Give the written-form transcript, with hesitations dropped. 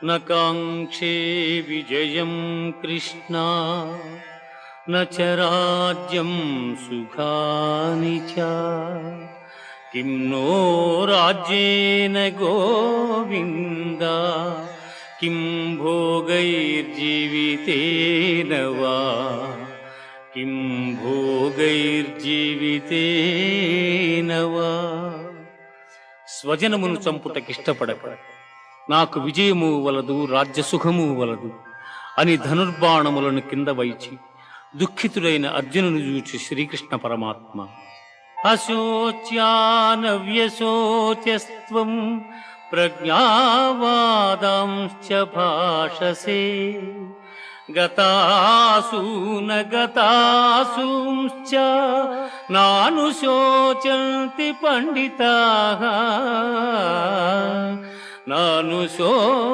न काङ्क्षे विजयं कृष्णा न च राज्यं सुखानि च किं नो राज्येन गोविन्द किं भोगैर्जीवितेन वा किं భోగైర్జీవితేన వా. స్వజనమును చంపుటకిష్టపడక నాకు విజయము వలదు రాజ్యసుఖము వలదు అని ధనుర్బాణములను కింద వైచి దుఃఖితుడైన అర్జునుని చూచి శ్రీకృష్ణ పరమాత్మ అశోచ్యానవ్యశోచ్యస్త్వం ప్రజ్ఞావాదాంశ్చ భాషసే గతాసూన గతాసూంశ్చ నానుశోచంతి పండితాః నానుశో